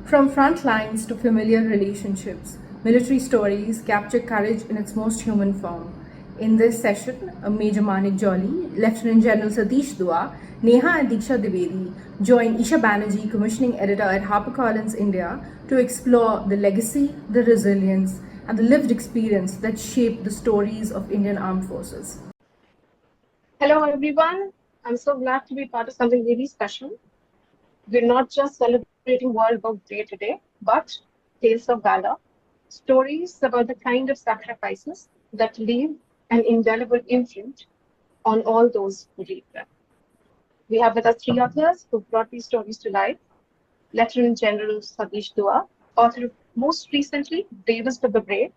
From frontlines to familiar relationships, military stories capture courage in its most human form. In this session, Major Manik Jolly, Lt Gen Satish Dua, Neha and Diksha Dwivedi join Isha Banerji, commissioning editor at HarperCollins India, to explore the legacy, the resilience, and the lived experience that shaped the stories of Indian armed forces. Hello, everyone. I'm so glad to be part of something really special. We're not just celebrating World War Day today, but tales of valor, stories about the kind of sacrifices that leave an indelible imprint on all those who read them. We have with us three authors who brought these stories to life. Lieutenant General Satish Dua, author of most recently Bravest of the Brave,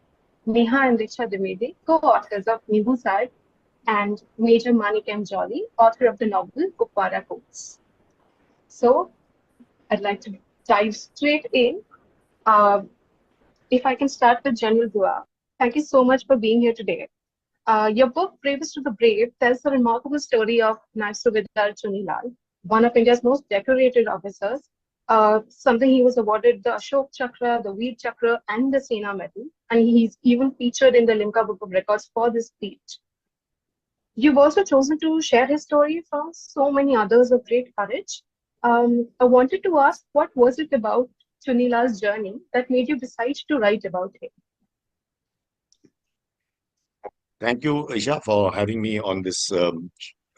Neha and Diksha Dwivedi, co-authors of Nimbu, and Major Manik M Jolly, author of the novel Kupwara Codes. So I'd like to dive straight in. Uh, if I can start with General Dua, thank you so much for being here today. Your book, Bravest of the Brave, tells the remarkable story of Naik Subedar Chunilal, one of India's most decorated officers. Something he was awarded the Ashok Chakra, the Veer Chakra, and the Sena Medal, and he's even featured in the Limca Book of Records for this feat. You've also chosen to share his story from so many others of great courage. I wanted to ask, what was it about Chunilal's journey that made you decide to write about him? Thank you, Isha, for having me on this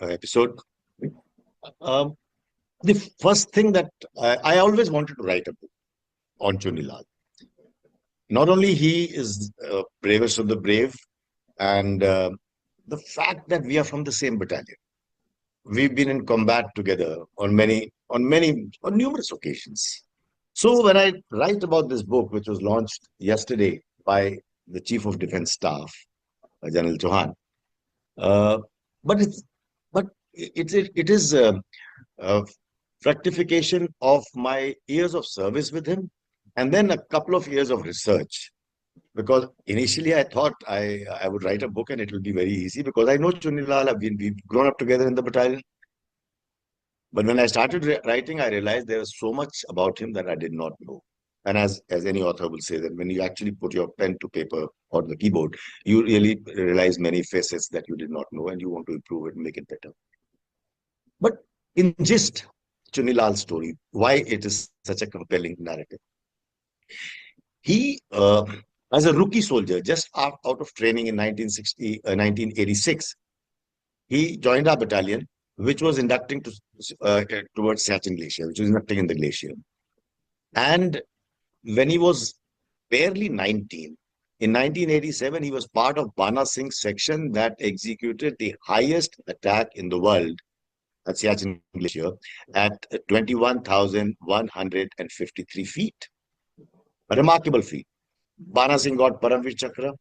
episode. Um, the first thing that I always wanted to write a book on Chunilal. Not only he is bravest of the brave, and the fact that we are from the same battalion. We've been in combat together on numerous occasions. So when I write about this book, which was launched yesterday by the Chief of Defence Staff, General Chauhan, uh, but it's but it is a fructification of my years of service with him, and then a couple of years of research. Because initially I thought I would write a book and it will be very easy because I know Chunilal. We've grown up together in the battalion. But when I started writing, I realized there was so much about him that I did not know. And as any author will say, that when you actually put your pen to paper or the keyboard, you really realize many facets that you did not know, and you want to improve it and make it better. But in gist, Chunilal's story, why it is such a compelling narrative. He, as a rookie soldier, just out of training in 1986, he joined our battalion, which was inducting towards Siachen Glacier, which was inducting in the glacier. And when he was barely 19, in 1987, he was part of Bana Singh's section that executed the highest attack in the world at Siachen Glacier at 21,153 feet. A remarkable feat. Bana Singh got Paramveer Chakra.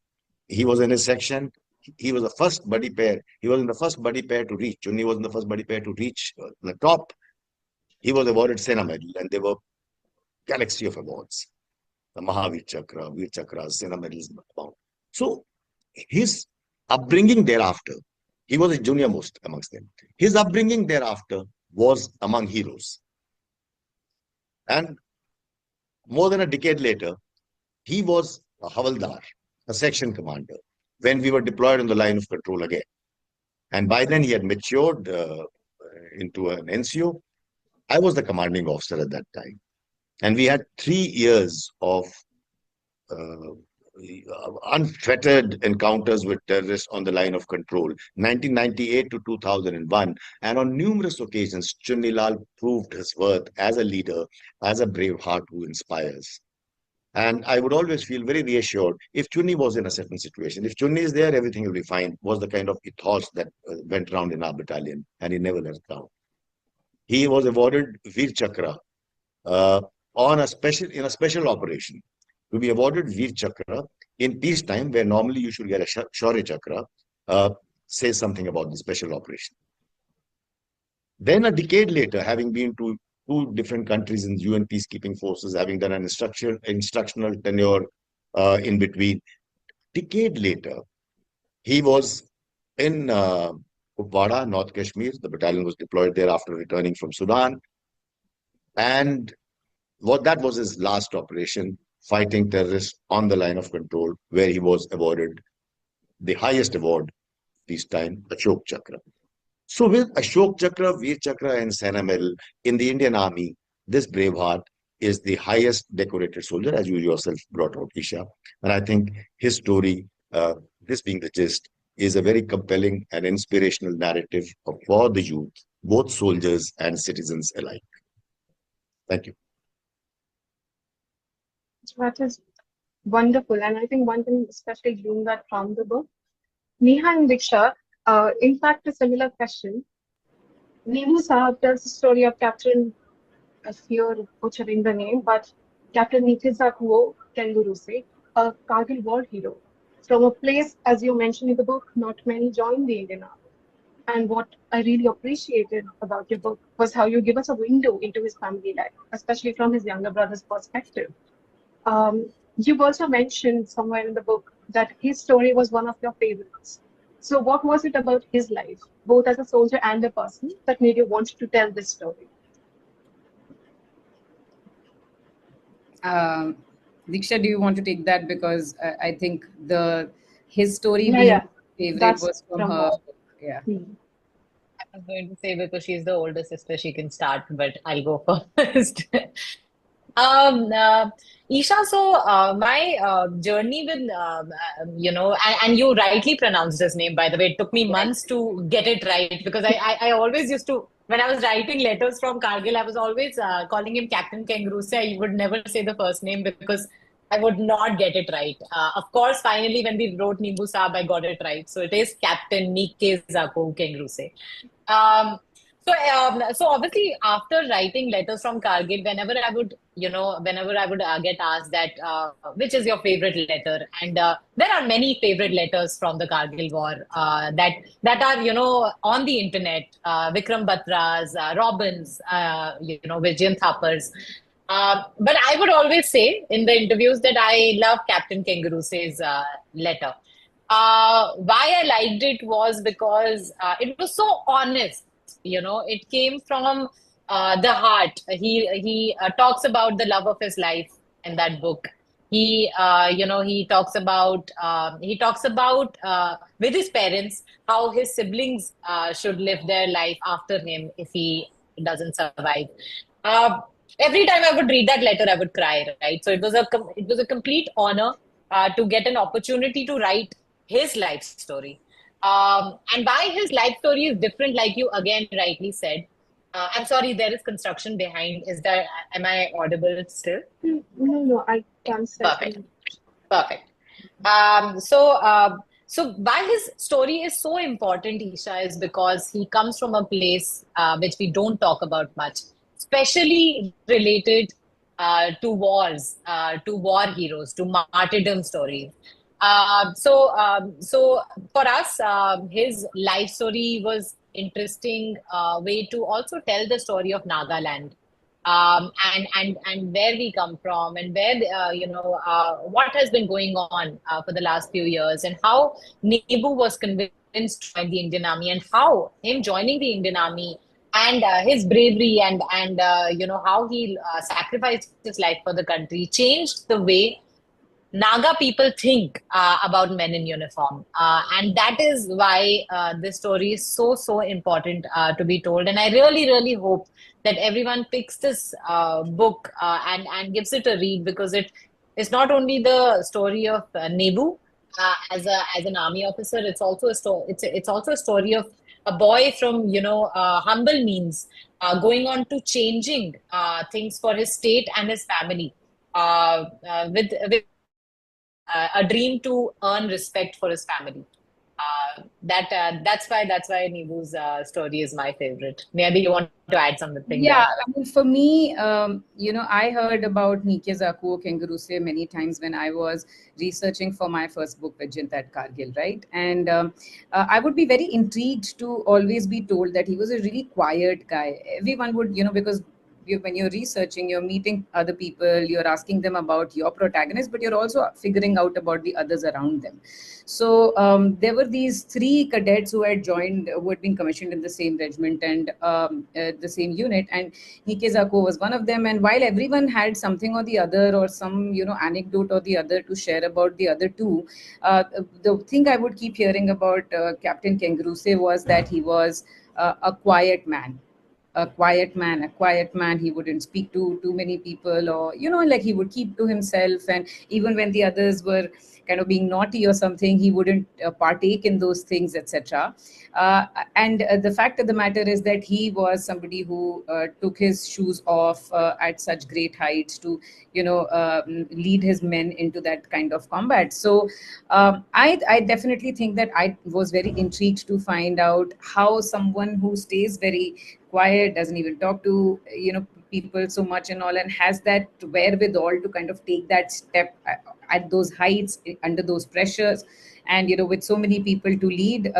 He was in his section. He was the first buddy pair. He was in the first buddy pair to reach. Chunni was in the first buddy pair to reach the top. He was awarded Sena Medal, and there were galaxy of awards. The Mahavir Chakra, Veer Chakra, Sena Medals. So his upbringing thereafter, he was a junior most amongst them. His upbringing thereafter was among heroes. And more than a decade later, he was a Havaldar, a section commander, when we were deployed on the line of control again. And by then he had matured into an NCO. I was the commanding officer at that time. And we had 3 years of uh, unfettered encounters with terrorists on the line of control, 1998 to 2001. And on numerous occasions, Chunilal proved his worth as a leader, as a brave heart who inspires. And I would always feel very reassured if Chunni was in a certain situation. If Chunni is there, everything will be fine, was the kind of ethos that went around in our battalion, and he never let down. He was awarded Veer Chakra uh, in a special operation. To be awarded Veer Chakra in peacetime, where normally you should get a Shaurya Chakra, uh, says something about the special operation. Then a decade later, having been to two different countries in UN peacekeeping forces, having done an instructional tenure in between, decade later, he was in Kupwara, North Kashmir. The battalion was deployed there after returning from Sudan. And that was his last operation, fighting terrorists on the line of control, where he was awarded the highest award this time, Ashok Chakra. So with Ashok Chakra, Veer Chakra, and Sena Medal in the Indian Army, this Braveheart is the highest decorated soldier, as you yourself brought out, Isha. And I think his story, this being the gist, is a very compelling and inspirational narrative for the youth, both soldiers and citizens alike. Thank you. That is wonderful. And I think one thing especially gleaned that from the book, Neha and Diksha, in fact, a similar question. Nimbu Saab tells the story of Captain, I fear butchering the name, but Captain Nikizakuo Kenguruse, a Kargil war hero. From a place, as you mentioned in the book, not many joined the Indian Army. And what I really appreciated about your book was how you give us a window into his family life, especially from his younger brother's perspective. You've also mentioned somewhere in the book that his story was one of your favorites. So, what was it about his life, both as a soldier and a person, that made you want to tell this story? Diksha, do you want to take that? Because I think his story Yeah, being favorite that's was from from her. her. Yeah. I was going to say because she's the older sister, she can start, but I'll go first. Um, uh, Isha, so my journey with, and you rightly pronounced his name, by the way. It took me months to get it right because I always used to, when I was writing letters from Kargil, I was always calling him Captain Kangaroo. I would never say the first name because I would not get it right. Of course, finally, when we wrote Nimbu Saab, I got it right. So it is Captain Nike Zako Kangaroo. Um, so obviously, after writing letters from Kargil, whenever I would get asked that, which is your favorite letter, and there are many favorite letters from the Kargil War that are on the internet, Vikram Batra's, Robin's, Vijay Thapar's. But I would always say in the interviews that I love Captain Kangaroo's letter. Why I liked it was because it was so honest. It came from the heart. He talks about the love of his life in that book. He talks about with his parents how his siblings should live their life after him if he doesn't survive. Uh, every time I would read that letter, I would cry. Right, so it was a complete honor to get an opportunity to write his life story. And why his life story is different, like you again rightly said. I'm sorry, there is construction behind. Am I audible still? No, I can Perfect. certainly. Perfect. So why his story is so important, Isha, is because he comes from a place which we don't talk about much, especially related to war heroes, to martyrdom stories. So for us, his life story was interesting way to also tell the story of Nagaland, and where we come from, and where what has been going on for the last few years, and how Nebu was convinced to join the Indian Army, and how him joining the Indian Army and his bravery and how he sacrificed his life for the country changed the way Naga people think about men in uniform, and that is why this story is so important to be told. And I really, really hope that everyone picks this book and gives it a read, because it is not only the story of Nebu as an army officer. It's also a story. It's also a story of a boy from humble means going on to changing things for his state and his family. With a dream to earn respect for his family. That's why Nebu's story is my favorite. Maybe you want to add something Yeah, there. I mean, for me, I heard about Nike Zakuo Kenguruse many times when I was researching for my first book, Vijayant at Kargil, right? And I would be very intrigued to always be told that he was a really quiet guy. Everyone would, because when you're researching, you're meeting other people, you're asking them about your protagonist, but you're also figuring out about the others around them. So there were these three cadets who had joined, who had been commissioned in the same regiment and the same unit, and Nikezako was one of them. And while everyone had something or the other, or some anecdote or the other to share about the other two, the thing I would keep hearing about Captain Kenguruse was that he was a quiet man, a quiet man. He wouldn't speak to too many people, or like he would keep to himself. And even when the others were kind of being naughty or something, he wouldn't partake in those things, etc. And the fact of the matter is that he was somebody who took his shoes off at such great heights to lead his men into that kind of combat. So I definitely think that I was very intrigued to find out how someone who stays very quiet, doesn't even talk to people so much and all, and has that wherewithal to kind of take that step at those heights, under those pressures, and with so many people to lead.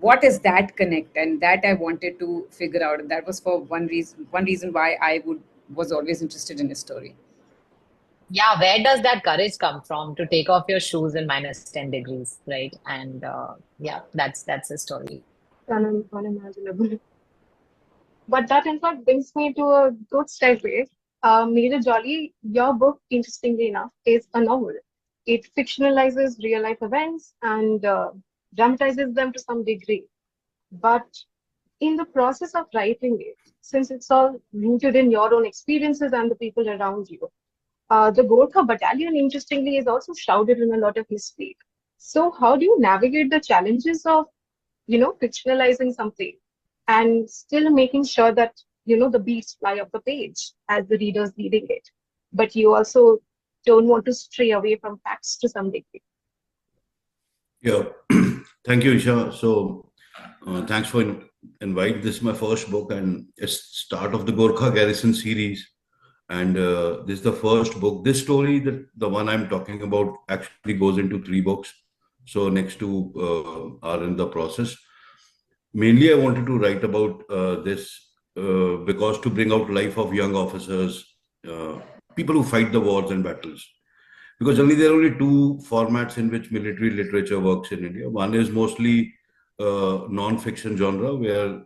What is that connect? And that I wanted to figure out, and that was for one reason why I was always interested in his story. Yeah, where does that courage come from to take off your shoes in -10 degrees, right? And yeah, that's a story. Unimaginable. But that in fact brings me to a good segue. Major Jolly, your book, interestingly enough, is a novel. It fictionalizes real life events and dramatizes them to some degree. But in the process of writing it, since it's all rooted in your own experiences and the people around you, the Gorkha Battalion, interestingly, is also shrouded in a lot of mystery. So, how do you navigate the challenges of, fictionalizing something and still making sure that, the beats fly off the page as the reader's reading it, but you also don't want to stray away from facts to some degree? Yeah, thank you, Isha. So, thanks for inviting. This is my first book, and it's start of the Gorkha Garrison series. And this is the first book. This story, the one I'm talking about, actually goes into 3 books. So next two are in the process. Mainly, I wanted to write about this because to bring out life of young officers, people who fight the wars and battles. Because only there are only 2 formats in which military literature works in India. One is mostly non-fiction genre, where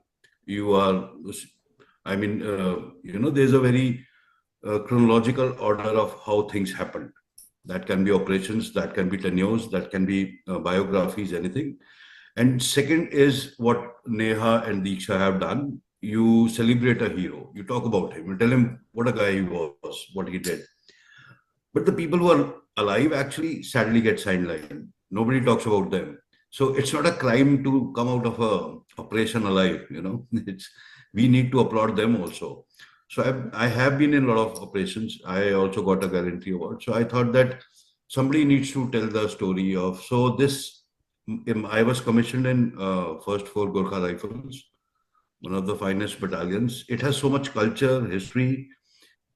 you are, there's a very chronological order of how things happened. That can be operations, that can be tenures, that can be biographies, anything. And second is what Neha and Diksha have done. You celebrate a hero, you talk about him, you tell him what a guy he was, what he did. But the people who are alive actually sadly get sidelined. Nobody talks about them. So it's not a crime to come out of a operation alive, It's we need to applaud them also. So I have been in a lot of operations. I also got a guarantee award. So I thought that somebody needs to tell the story of. So this, I was commissioned in 1st 4 Gorkha Rifles, one of the finest battalions. It has so much culture, history.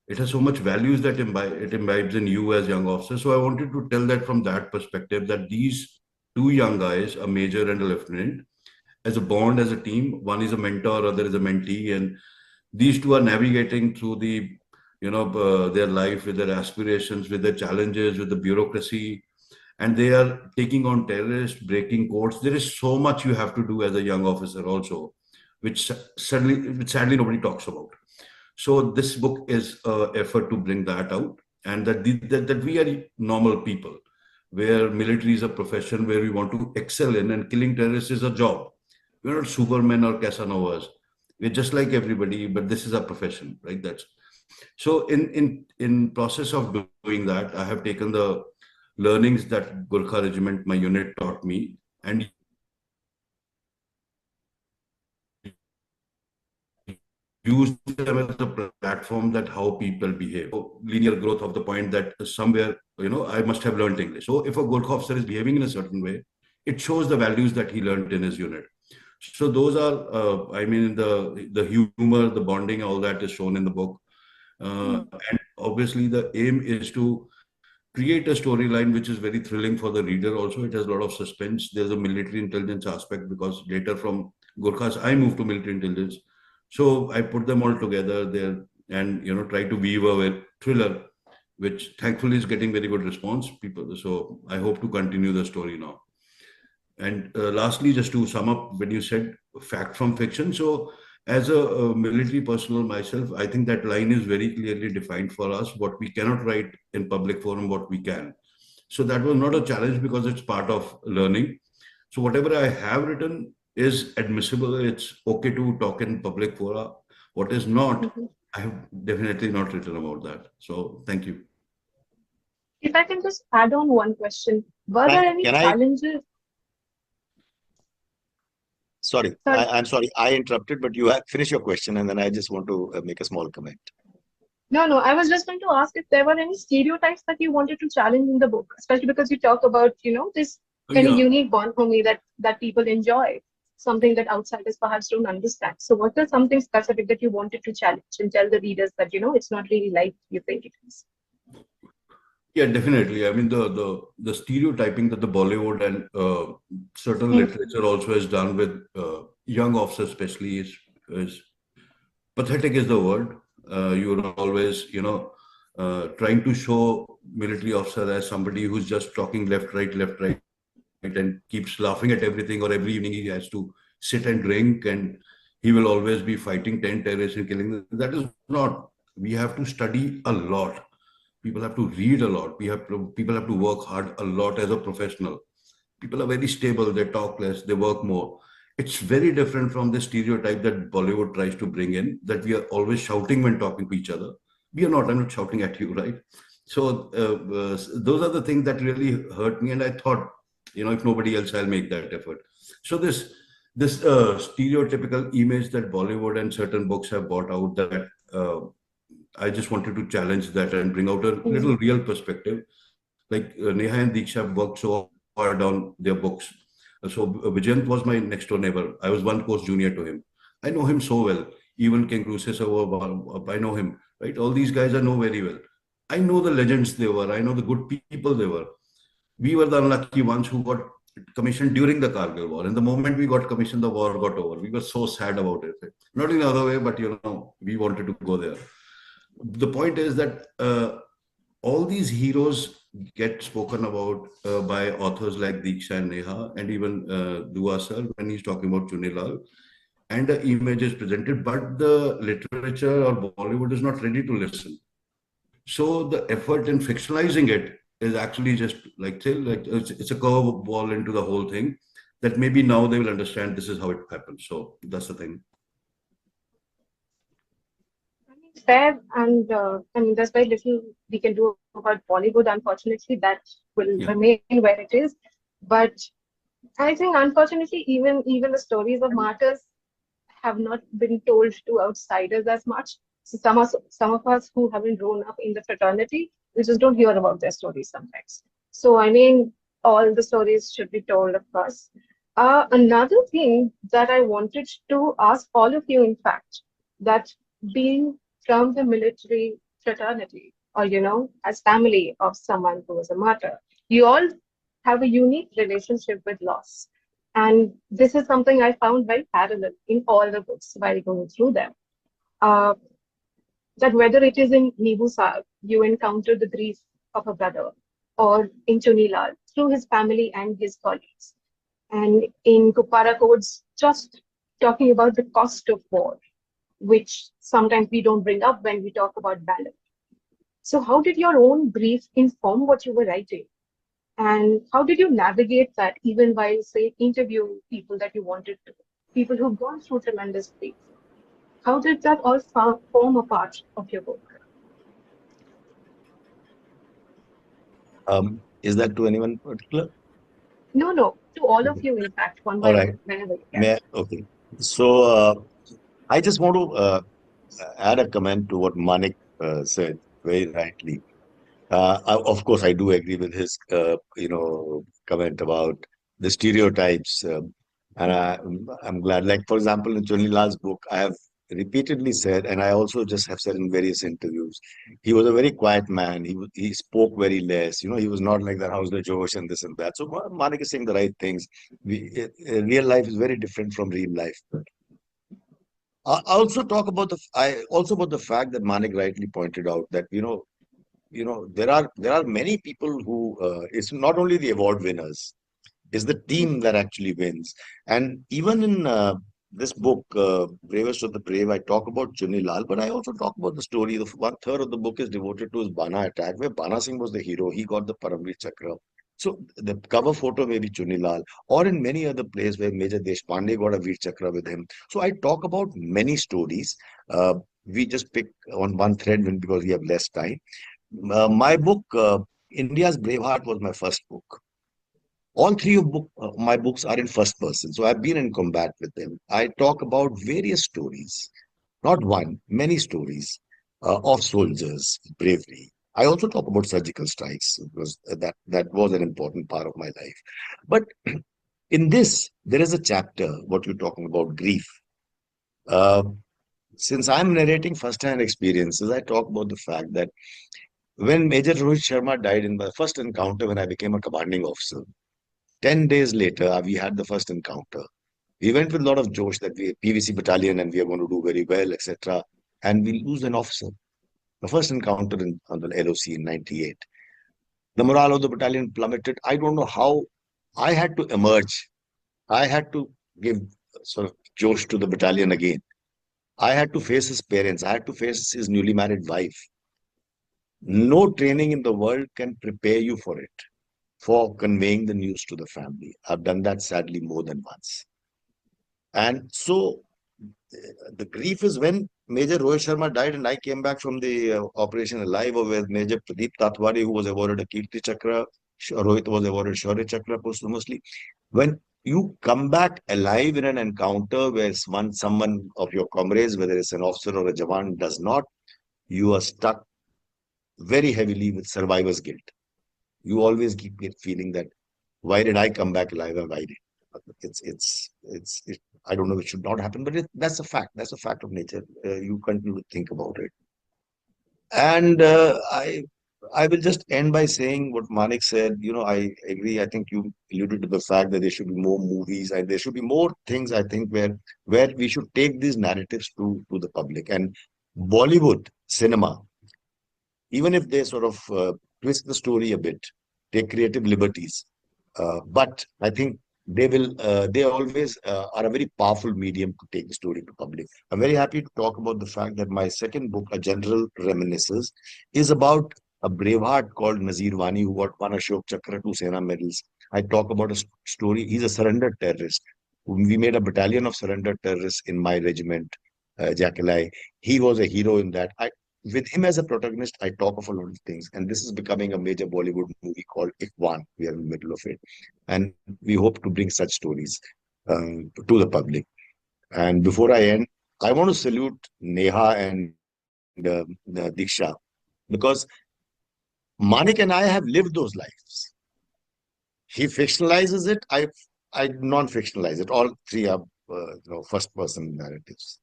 It has so much values that it imbibes in you as young officers. So I wanted to tell that from that perspective, that these 2 young guys, a major and a lieutenant, as a bond, as a team, one is a mentor, other is a mentee, and these 2 are navigating through their life with their aspirations, with their challenges, with the bureaucracy, and they are taking on terrorists, breaking codes. There is so much you have to do as a young officer also, which sadly nobody talks about. So this book is an effort to bring that out, and that we are normal people, where military is a profession where we want to excel in, and killing terrorists is a job. We're not Supermen or Casanovas. We're just like everybody, but this is a profession, right? That's so. In process of doing that, I have taken the learnings that Gorkha Regiment, my unit, taught me, and use them as a platform that how people behave. So linear growth of the point that somewhere, I must have learned English. So if a Gorkha officer is behaving in a certain way, it shows the values that he learned in his unit. So those are, the humor, the bonding, all that is shown in the book. And obviously the aim is to create a storyline which is very thrilling for the reader also. It has a lot of suspense. There's a military intelligence aspect, because later from Gorkhas, I moved to military intelligence. So I put them all together. They're and try to weave a thriller, which thankfully is getting very good response. So I hope to continue the story now. And lastly, just to sum up, when you said fact from fiction, so as a military personnel myself, I think that line is very clearly defined for us. What we cannot write in public forum, what we can. So that was not a challenge because it's part of learning. So whatever I have written is admissible. It's okay to talk in public fora. What is not, I have definitely not written about that. So thank you. If I can just add on one question, were there any challenges? Sorry, I'm sorry, I interrupted, but you finish your question and then I just want to make a small comment. No, I was just going to ask if there were any stereotypes that you wanted to challenge in the book, especially because you talk about, this kind of unique bond for me that people enjoy, something that outsiders perhaps don't understand. So what was something specific that you wanted to challenge and tell the readers that, it's not really like you think it is? Yeah, definitely. I mean, the stereotyping that the Bollywood and certain literature also has done with young officers, especially, is pathetic is the word. You're always, trying to show military officer as somebody who's just talking left, right, and keeps laughing at everything, or every evening he has to sit and drink, and he will always be fighting 10 terrorists and killing them. That is not. We have to study a lot. People have to read a lot. People have to work hard a lot as a professional. People are very stable. They talk less. They work more. It's very different from the stereotype that Bollywood tries to bring in, that we are always shouting when talking to each other. We are not. I'm not shouting at you, right? So those are the things that really hurt me. And I thought, if nobody else, I'll make that effort. So this stereotypical image that Bollywood and certain books have brought out, that I just wanted to challenge that and bring out a little real perspective. Like Neha and Diksha have worked so hard on their books. So Vijayant was my next door neighbor. I was one course junior to him. I know him so well. Even King Cruces, I know him, right? All these guys I know very well. I know the legends they were. I know the good people they were. We were the unlucky ones who got commissioned during the Kargil war. And the moment we got commissioned, the war got over. We were so sad about it. Not in the other way, but we wanted to go there. The point is that all these heroes get spoken about by authors like Diksha and Neha, and even Dua sir when he's talking about Chunilal, and the image is presented, but the literature or Bollywood is not ready to listen. So the effort in fictionalizing it is actually just like it's a curve ball into the whole thing, that maybe now they will understand this is how it happens. So that's the thing. Fair, and I mean, there's very little we can do about Bollywood. Unfortunately, that will remain where it is. But I think, unfortunately, even the stories of martyrs have not been told to outsiders as much. So some of us who haven't grown up in the fraternity, we just don't hear about their stories sometimes. So I mean, all the stories should be told, of course. Another thing that I wanted to ask all of you, in fact, that being from the military fraternity, or as family of someone who was a martyr, you all have a unique relationship with loss. And this is something I found very parallel in all the books while going through them. That whether it is in Nimbu Saab, you encounter the grief of a brother, or in Chunilal, through his family and his colleagues. And in Kupara Codes, just talking about the cost of war, which sometimes we don't bring up when we talk about Valor. So how did your own grief inform what you were writing? And how did you navigate that, even while, say, interviewing people that you wanted to, people who've gone through tremendous grief? How did that all form a part of your book? Is that to anyone particular? No, to all of you, in fact, one by one, whenever you can. Okay. So I just want to add a comment to what Manik said very rightly. Of course, I do agree with his, comment about the stereotypes, and I'm glad. Like for example, in Chunilal's book, I have repeatedly said, and I also just have said in various interviews, he was a very quiet man. He spoke very less. He was not like that. How's the Josh and this and that. So Manik is saying the right things. Real life is very different from real life. I also talk about the fact that Manik rightly pointed out that there are many people who it's not only the award winners, it's the team that actually wins. And even in this book, Bravest of the Brave, I talk about Chuni Lal, but I also talk about the story. The one third of the book is devoted to his Bana attack, where Bana Singh was the hero. He got the Paramveer Chakra. So the cover photo may be Chuni Lal, or in many other places where Major Deshpande got a Veer Chakra with him. So I talk about many stories. Uh, we just pick on one thread because we have less time. My book, India's Braveheart, was my first book. All three of my books are in first person, so I've been in combat with them. I talk about various stories, not one, many stories of soldiers, bravery. I also talk about surgical strikes because that was an important part of my life. But in this, there is a chapter, what you're talking about, grief. Uh, since I'm narrating first-hand experiences, I talk about the fact that when Major Rohit Sharma died in my first encounter when I became a commanding officer, 10 days later, we had the first encounter. We went with a lot of josh that we PVC battalion and we are going to do very well, etc. And we lose an officer. The first encounter on the LOC in 98. The morale of the battalion plummeted. I don't know how I had to emerge. I had to give sort of josh to the battalion again. I had to face his parents. I had to face his newly married wife. No training in the world can prepare you for it, for conveying the news to the family. I've done that sadly more than once. And so the grief is when Major Rohit Sharma died and I came back from the operation alive, or with Major Pradeep Tatwari, who was awarded a Kirti Chakra. Rohit was awarded Shaurya Chakra posthumously. When you come back alive in an encounter where someone of your comrades, whether it's an officer or a Jawan, does not, you are stuck very heavily with survivor's guilt. You always keep feeling that, why did I come back alive and why did I don't know, it should not happen, but that's a fact. That's a fact of nature. You continue to think about it. And I will just end by saying what Manik said. I agree. I think you alluded to the fact that there should be more movies and there should be more things, I think, where we should take these narratives to the public. And Bollywood cinema, even if they sort of twist the story a bit, take creative liberties. But I think they always are a very powerful medium to take the story to public. I'm very happy to talk about the fact that my second book, A General Reminisces, is about a braveheart called Nazir Wani who got one Ashok Chakra, 2 Sena medals. I talk about a story. He's a surrendered terrorist. We made a battalion of surrendered terrorists in my regiment, Jackali. He was a hero in that. With him as a protagonist, I talk of a lot of things, and this is becoming a major Bollywood movie called Ikwan. We are in the middle of it, and we hope to bring such stories to the public. And before I end, I want to salute Neha and Diksha, because Manik and I have lived those lives. He fictionalizes it. I non-fictionalize it. All three are first-person narratives.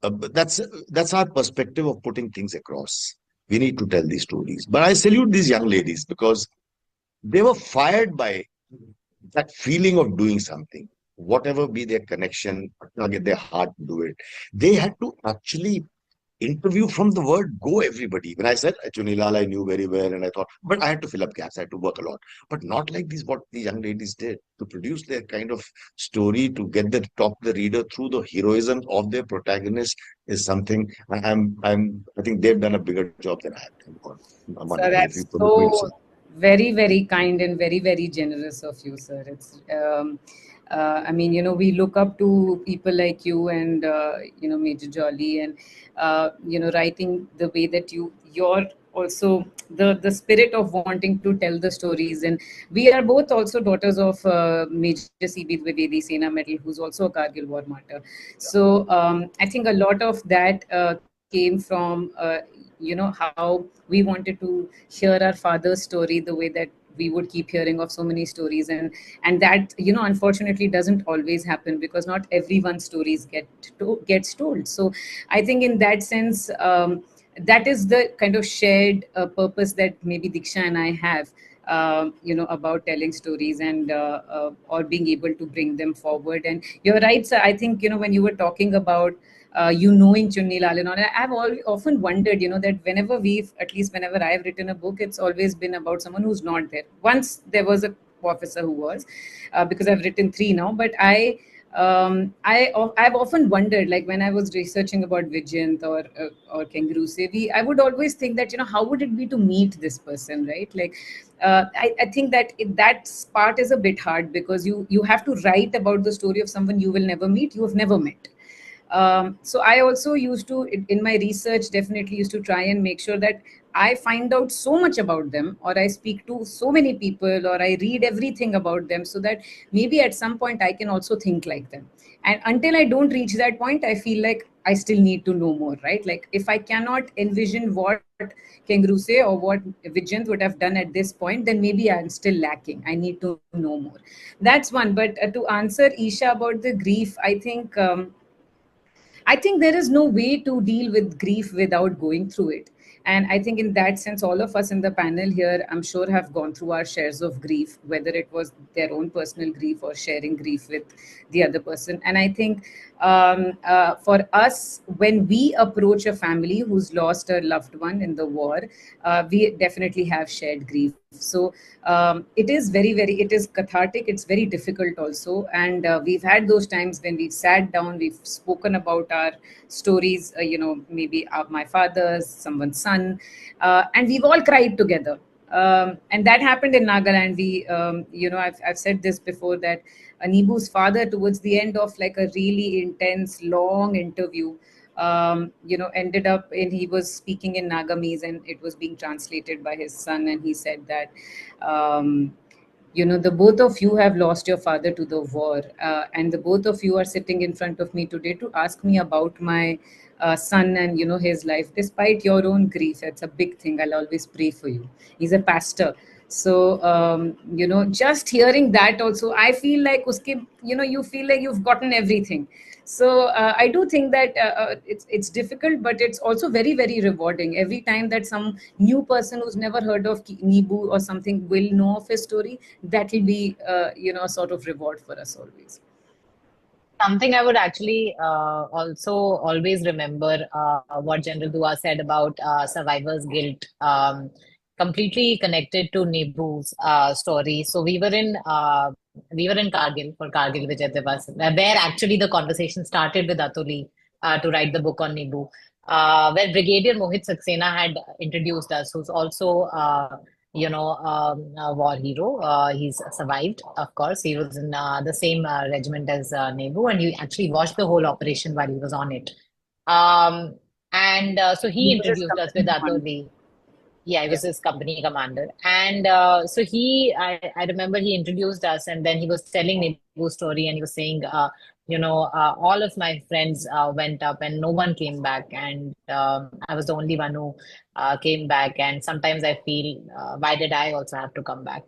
But that's our perspective of putting things across. We need to tell these stories. But I salute these young ladies because they were fired by that feeling of doing something, whatever be their connection, get their heart to do it. They had to actually interview from the word go, everybody. When I said Chunilal, I knew very well, and I thought, but I had to fill up gaps, I had to work a lot. But not like what the young ladies did to produce their kind of story, to get the top the reader through the heroism of their protagonist is something. I think they've done a bigger job than I have done. So Monica, if you that's permit me to say. so very, very kind and very, very generous of you, sir. I mean, we look up to people like you and, Major Jolly and, writing the way that you're also the spirit of wanting to tell the stories. And we are both also daughters of Major CB Dwivedi, Sena Medal, who's also a Kargil war martyr. So I think a lot of that came from, how we wanted to hear our father's story the way that we would keep hearing of so many stories, and that unfortunately doesn't always happen because not everyone's stories gets told. So I think in that sense, that is the kind of shared purpose that maybe Diksha and I have, about telling stories and or being able to bring them forward. And you're right, sir. I think, when you were talking about knowing Chunni Lal and all, I've often wondered, that at least whenever I've written a book, it's always been about someone who's not there. Once there was a officer who was, because I've written three now, but I've often wondered, like when I was researching about Vijayant or Kangaroo Sevi, I would always think that, how would it be to meet this person, right? Like, I think that that part is a bit hard, because you have to write about the story of someone you will never meet, you have never met. So I also used to, in my research, definitely used to try and make sure that I find out so much about them, or I speak to so many people, or I read everything about them, so that maybe at some point I can also think like them. And until I don't reach that point, I feel like I still need to know more, right? Like if I cannot envision what Kangaroo say or what Vijayant would have done at this point, then maybe I'm still lacking. I need to know more. That's one. But to answer Isha about the grief, I think there is no way to deal with grief without going through it. And I think in that sense, all of us in the panel here, I'm sure, have gone through our shares of grief, whether it was their own personal grief or sharing grief with the other person. And I think for us, when we approach a family who's lost a loved one in the war, we definitely have shared grief. So it is it is cathartic. It's very difficult also. And we've had those times when we've sat down, we've spoken about our stories, maybe my father's, someone's son, and we've all cried together. And that happened in Nagaland. I've said this before, that Nimbu's father, towards the end of like a really intense, long interview, ended up he was speaking in Nagamese, and it was being translated by his son. And he said that, the both of you have lost your father to the war, and the both of you are sitting in front of me today to ask me about my son and his life, despite your own grief. It's a big thing. I'll always pray for you. He's a pastor. So just hearing that also, I feel like uske, you feel like you've gotten everything. So I do think that it's difficult, but it's also very, very rewarding. Every time that some new person who's never heard of Nimbu or something will know of his story, that will be a sort of reward for us always. Something I would actually also always remember what General Dua said about survivor's guilt, completely connected to Nimbu's story. So we were in Kargil for Kargil Vijay Divas, where actually the conversation started with Atuli to write the book on Nimbu, where Brigadier Mohit Saxena had introduced us, who's also a war hero. He's survived, of course. He was in the same regiment as Nimbu, and he actually watched the whole operation while he was on it. So he introduced us with Atoli. Yeah, he was his company commander. And so I remember he introduced us, and then he was telling Nimbu's story, and he was saying, all of my friends went up and no one came back. And I was the only one who came back. And sometimes I feel, why did I also have to come back?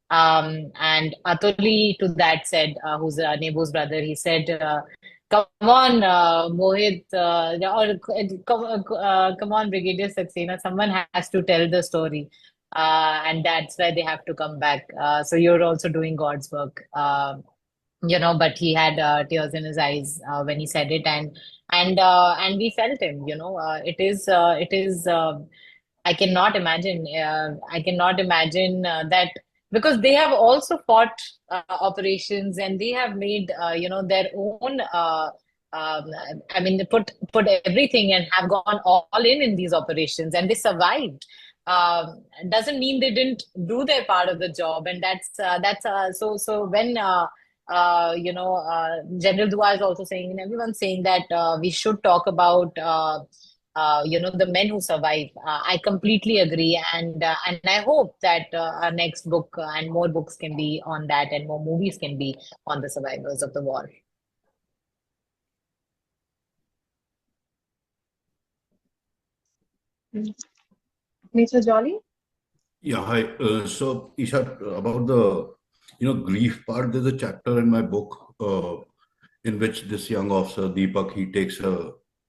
And Atoli, to that, said, who's Nimbu's brother, he said, come on, Mohit, come on, Brigadier Saxena. Someone has to tell the story. And that's why they have to come back. So you're also doing God's work. But he had tears in his eyes when he said it, and we felt him. It is. I cannot imagine that, because they have also fought operations, and they have made their own. They put everything and have gone all in these operations, and they survived. Doesn't mean they didn't do their part of the job, and so when. General Dua is also saying, and everyone's saying that we should talk about the men who survive. I completely agree, and I hope that our next book and more books can be on that, and more movies can be on the survivors of the war. Mr. Jolly? Yeah, hi. So, Isha, about the grief part, there's a chapter in my book in which this young officer Deepak,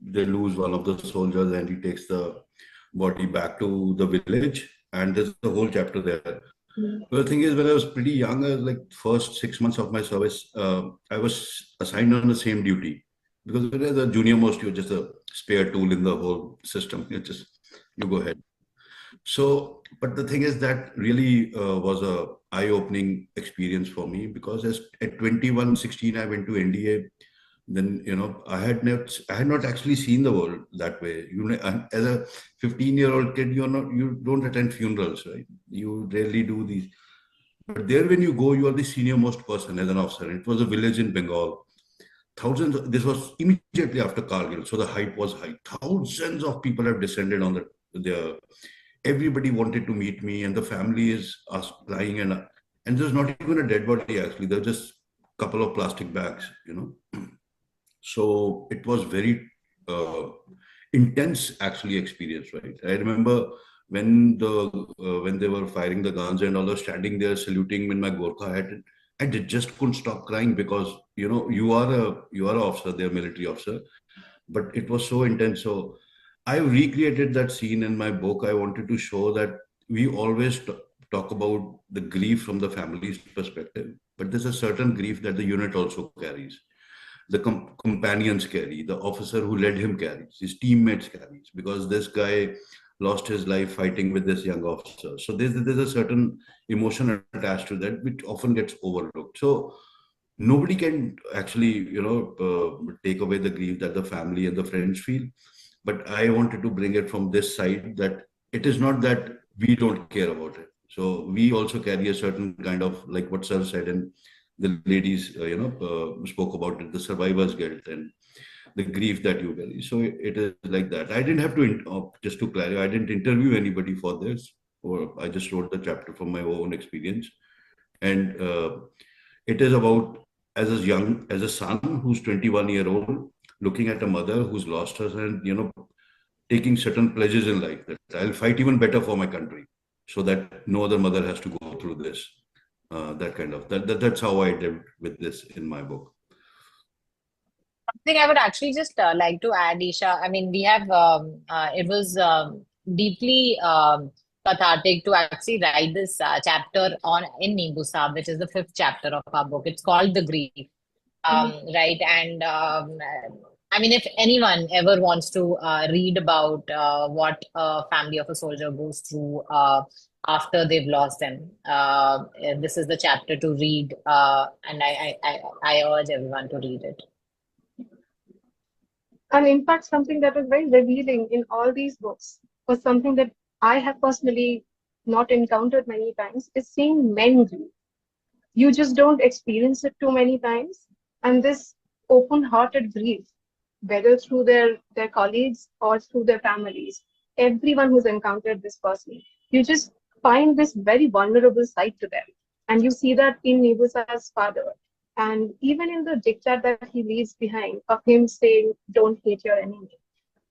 they lose one of the soldiers, and he takes the body back to the village, and there's a whole chapter there Well, the thing is, when I was pretty young, like first 6 months of my service, I was assigned on the same duty because when you're the junior most, you're just a spare tool in the whole system. You just you go ahead. So, but the thing is that really was a eye-opening experience for me because at 21, 16, I went to NDA. Then, I had not actually seen the world that way. As a 15-year-old kid, you don't attend funerals, right? You rarely do these. But there, when you go, you are the senior most person as an officer. It was a village in Bengal. This was immediately after Kargil, so the hype was high. Thousands of people have descended on the everybody wanted to meet me, and the family is crying, and there's not even a dead body actually. There's just a couple of plastic bags. So it was very uh, intense actually experience, right? I remember when they were firing the guns and all, I was standing there saluting in my Gorkha hat, and I just couldn't stop crying because you are an officer, they're a military officer, but it was so intense. So I recreated that scene in my book. I wanted to show that we always talk about the grief from the family's perspective, but there's a certain grief that the unit also carries. The companions carry, the officer who led him carries, his teammates carries, because this guy lost his life fighting with this young officer. So there's a certain emotion attached to that, which often gets overlooked. So nobody can actually, take away the grief that the family and the friends feel. But I wanted to bring it from this side that it is not that we don't care about it. So we also carry a certain kind of, like what sir said, and the ladies, spoke about it, the survivor's guilt and the grief that you carry. So it is like that. I didn't have to, just to clarify, I didn't interview anybody for this, or I just wrote the chapter from my own experience. And it is about as a son who's 21-year-old, looking at a mother who's lost her, and taking certain pledges in life that I'll fight even better for my country, so that no other mother has to go through this. That's how I did with this in my book. I think I would actually just like to add, Isha. I mean, it was deeply cathartic to actually write this chapter on in Nimbu Saab, which is the fifth chapter of our book. It's called The Grief, right? And I mean, if anyone ever wants to read about what a family of a soldier goes through after they've lost them, this is the chapter to read, and I urge everyone to read it. And in fact, something that was very revealing in all these books was something that I have personally not encountered many times, is seeing men grieve. You just don't experience it too many times. And this open-hearted grief, whether through their colleagues or through their families, everyone who's encountered this person, you just find this very vulnerable side to them. And you see that in Nebusa's father. And even in the diktat that he leaves behind of him saying, don't hate your enemy.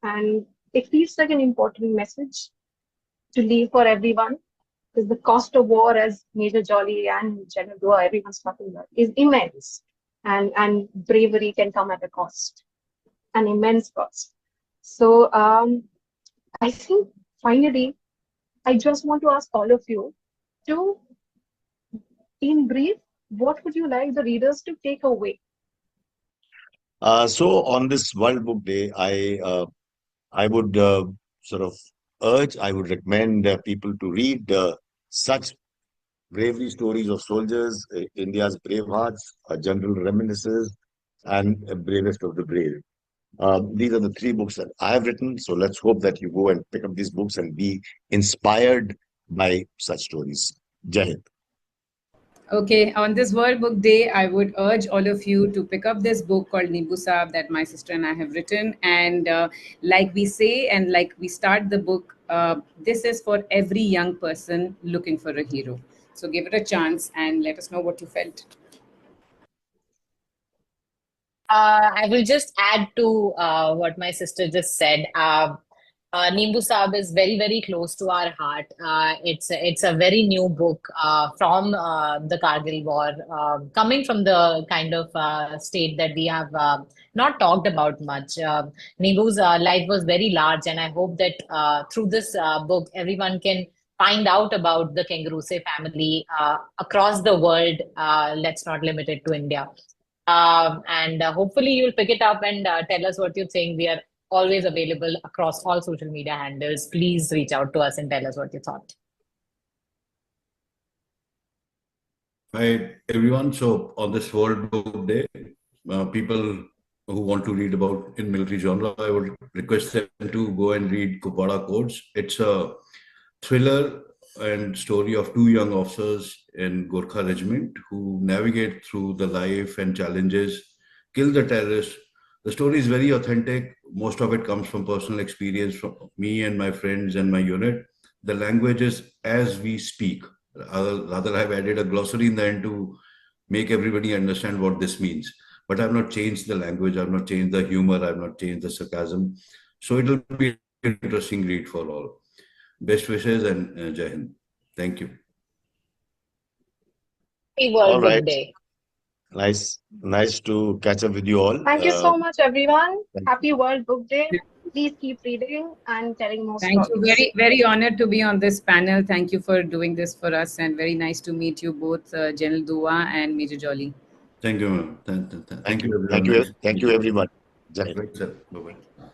And it feels like an important message to leave for everyone, because the cost of war, as Major Jolly and General Dua, everyone's talking about, is immense. And bravery can come at a cost, an immense cost. So I think finally, I just want to ask all of you to, in brief, what would you like the readers to take away? So on this World Book Day, I would sort of I would recommend people to read such bravery stories of soldiers, India's brave hearts, general reminiscences, and bravest of the brave. These are the three books that I have written. So let's hope that you go and pick up these books and be inspired by such stories. Jai Hind. Okay, on this World Book Day, I would urge all of you to pick up this book called Nimbu Saab that my sister and I have written. And like we say, and like we start the book, this is for every young person looking for a hero. So give it a chance and let us know what you felt. I will just add to what my sister just said. Nimbu Saab is very, very close to our heart. It's a very new book from the Kargil War, coming from the kind of state that we have not talked about much. Nimbu's life was very large, and I hope that through this book, everyone can find out about the Kangaroo family across the world. Let's not limit it to India. And hopefully you'll pick it up and tell us what you think. We are always available across all social media handles. Please reach out to us and tell us what you thought. Hi, everyone. So on this World Book Day, people who want to read about in military genre, I would request them to go and read Kupada Codes. It's a thriller and story of two young officers in Gorkha Regiment who navigate through the life and challenges, kill the terrorists. The story is very authentic. Most of it comes from personal experience from me and my friends and my unit. The language is as we speak. Rather, I've added a glossary in the end to make everybody understand what this means. But I've not changed the language, I've not changed the humor, I've not changed the sarcasm. So it'll be an interesting read for all. Best wishes and Jai Hind. Thank you. Happy All World right. Book Day. Nice to catch up with you all. Thank you so much, everyone. Thank Happy World Book Day. Please keep reading and telling more Thank you. stories. Very honored to be on this panel. Thank you for doing this for us, and very nice to meet you both, General Dua and Major Jolly. Thank you, ma'am. Thank you, everyone. Thank you, everyone. Jai Hind. Right, sir. Bye-bye.